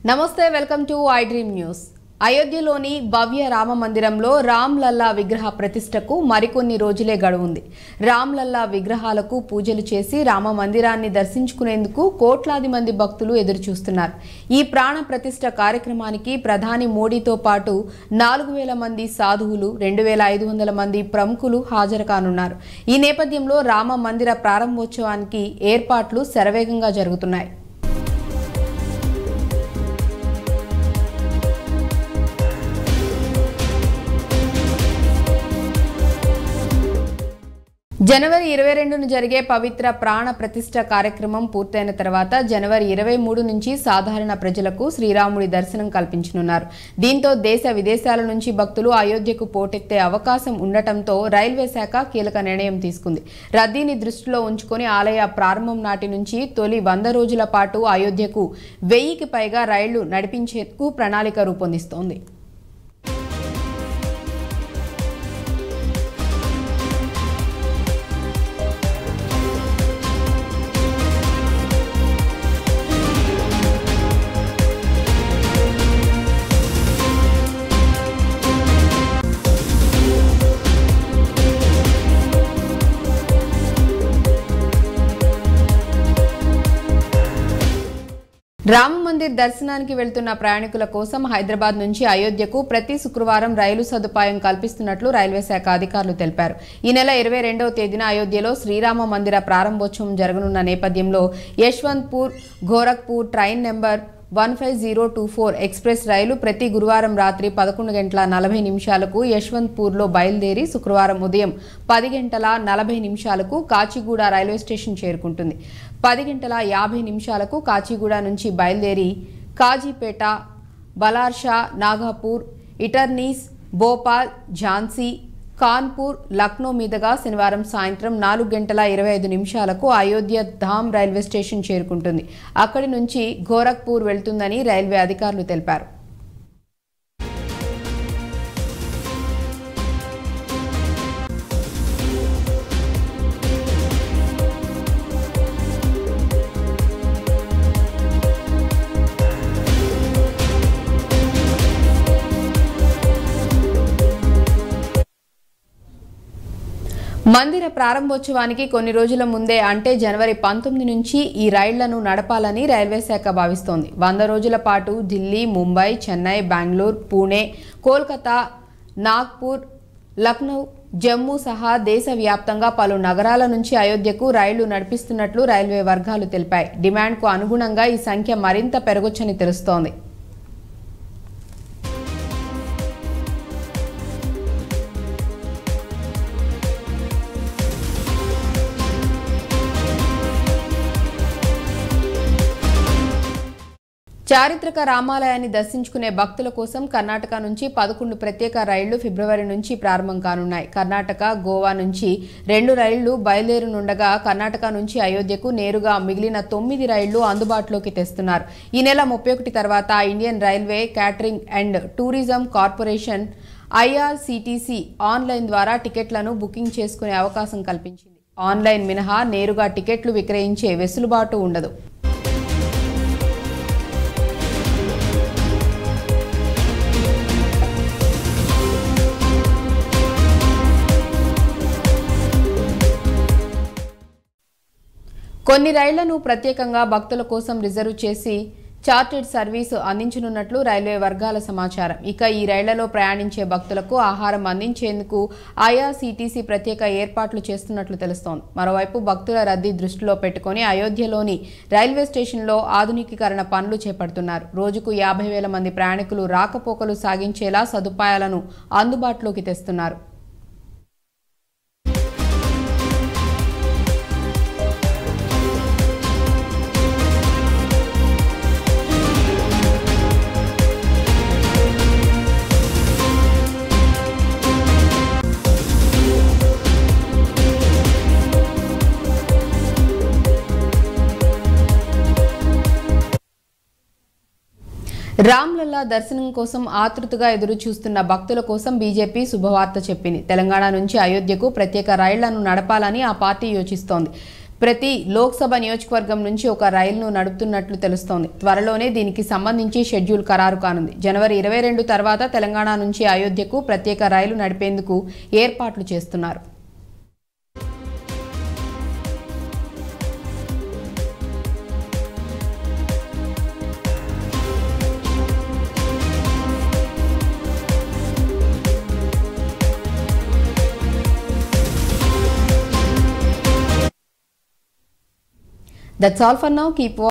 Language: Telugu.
నమస్తే welcome to I dream news. అయోధ్యలోని భవ్య రామ మందిరంలో రామ్ లల్లా విగ్రహ ప్రతిష్టకు మరికొన్ని రోజులే గడువుంది. రామ్ లల్లా విగ్రహాలకు పూజలు చేసి రామ మందిరాన్ని దర్శించుకునేందుకు కోట్లాది మంది భక్తులు ఎదురుచూస్తున్నారు. ఈ ప్రాణ ప్రతిష్ట కార్యక్రమానికి ప్రధాని మోడీతో పాటు 4000 మంది సాధువులు, 2500 మంది ప్రముఖులు హాజరు కానున్నారు. ఈ నేపథ్యంలో రామ మందిర ప్రారంభోత్సవానికి ఏర్పాట్లు శరవేగంగా జరుగుతున్నాయి. జనవరి 22న జరిగే పవిత్ర ప్రాణ ప్రతిష్ట కార్యక్రమం పూర్తయిన తర్వాత జనవరి 23 నుంచి సాధారణ ప్రజలకు శ్రీరాముడి దర్శనం కల్పించనున్నారు. దీంతో దేశ విదేశాల నుంచి భక్తులు అయోధ్యకు పోటెత్తే అవకాశం ఉండటంతో రైల్వే శాఖ కీలక నిర్ణయం తీసుకుంది. రద్దీని దృష్టిలో ఉంచుకొని ఆలయ ప్రారంభం నాటి నుంచి తొలి 100 రోజుల పాటు అయోధ్యకు 1000కి పైగా రైళ్లు నడిపించేందుకు ప్రణాళిక రూపొందిస్తోంది. రామ మందిర్ దర్శనానికి వెళ్తున్న ప్రయాణికుల కోసం హైదరాబాద్ నుంచి అయోధ్యకు ప్రతి శుక్రవారం రైలు సదుపాయం కల్పిస్తున్నట్లు రైల్వే శాఖ అధికారులు తెలిపారు. ఈ నెల 22వ తేదీన అయోధ్యలో శ్రీరామ మందిర ప్రారంభోత్సవం జరగనున్న నేపథ్యంలో Yeshwantpur Gorakhpur train number 15024 express రైలు ప్రతి గురువారం రాత్రి 11:40 యశ్వంత్పూర్లో బయలుదేరి శుక్రవారం ఉదయం 10:40 కాచిగూడ రైల్వే స్టేషన్ చేరుకుంటుంది. 10:50 కాచిగూడ నుంచి బయలుదేరి కాజీపేట, బలార్షా, నాగపూర్, ఇటర్నీస్, భోపాల్, ఝాన్సీ, కాన్పూర్, లక్నో మీదుగా శనివారం సాయంత్రం 4:25 అయోధ్య ధామ్ రైల్వే స్టేషన్ చేరుకుంటుంది. అక్కడి నుంచి గోరఖ్పూర్ వెళ్తుందని రైల్వే అధికారులు తెలిపారు. మందిర ప్రారంభోత్సవానికి కొన్ని రోజుల ముందే అంటే జనవరి 19 నుంచి ఈ రైళ్లను నడపాలని రైల్వే శాఖ భావిస్తోంది. 100 రోజుల పాటు ఢిల్లీ, ముంబై, చెన్నై, బెంగళూరు, పూణే, కోల్కతా, నాగ్పూర్, లక్నో, జమ్మూ సహా దేశవ్యాప్తంగా పలు నగరాల నుంచి అయోధ్యకు రైళ్లు నడిపిస్తున్నట్లు రైల్వే వర్గాలు తెలిపాయి. డిమాండ్కు అనుగుణంగా ఈ సంఖ్య మరింత పెరగొచ్చని తెలుస్తోంది. చారిత్రక రామాలయాన్ని దర్శించుకునే భక్తుల కోసం కర్ణాటక నుంచి 11 ప్రత్యేక రైళ్లు ఫిబ్రవరి నుంచి ప్రారంభం కానున్నాయి. కర్ణాటక, గోవా నుంచి 2 రైళ్లు బయలుదేరనుండగా కర్ణాటక నుంచి అయోధ్యకు నేరుగా మిగిలిన 9 రైళ్లు అందుబాటులోకి తెస్తున్నారు. ఈ నెల 31 తర్వాత Indian railway catering and tourism corporation IRCTC online ద్వారా టికెట్లను బుకింగ్ చేసుకునే అవకాశం కల్పించింది. ఆన్లైన్ మినహా నేరుగా టికెట్లు విక్రయించే వెసులుబాటు ఉండదు. కొన్ని రైళ్లను ప్రత్యేకంగా భక్తుల కోసం రిజర్వ్ చేసి చార్టెడ్ సర్వీసు అందించనున్నట్లు రైల్వే వర్గాల సమాచారం. ఇక ఈ రైళ్లలో ప్రయాణించే భక్తులకు ఆహారం అందించేందుకు IRCTC ప్రత్యేక ఏర్పాట్లు చేస్తున్నట్లు తెలుస్తోంది. మరోవైపు భక్తుల రద్దీ దృష్టిలో పెట్టుకుని అయోధ్యలోని రైల్వే స్టేషన్లో ఆధునికీకరణ పనులు చేపడుతున్నారు. రోజుకు 50,000 మంది ప్రయాణికులు రాకపోకలు సాగించేలా సదుపాయాలను అందుబాటులోకి తెస్తున్నారు. రామ్ లల్లా దర్శనం కోసం ఆతృతగా ఎదురు చూస్తున్న భక్తుల కోసం బీజేపీ శుభవార్త చెప్పింది. తెలంగాణ నుంచి అయోధ్యకు ప్రత్యేక రైళ్లను నడపాలని ఆ పార్టీ యోచిస్తోంది. ప్రతి లోక్సభ నియోజకవర్గం నుంచి ఒక రైలును నడుపుతున్నట్లు తెలుస్తోంది. త్వరలోనే దీనికి సంబంధించి షెడ్యూల్ ఖరారు కానుంది. జనవరి 22 తర్వాత తెలంగాణ నుంచి అయోధ్యకు ప్రత్యేక రైలు నడిపేందుకు ఏర్పాట్లు చేస్తున్నారు. That's all for now. Keep watching.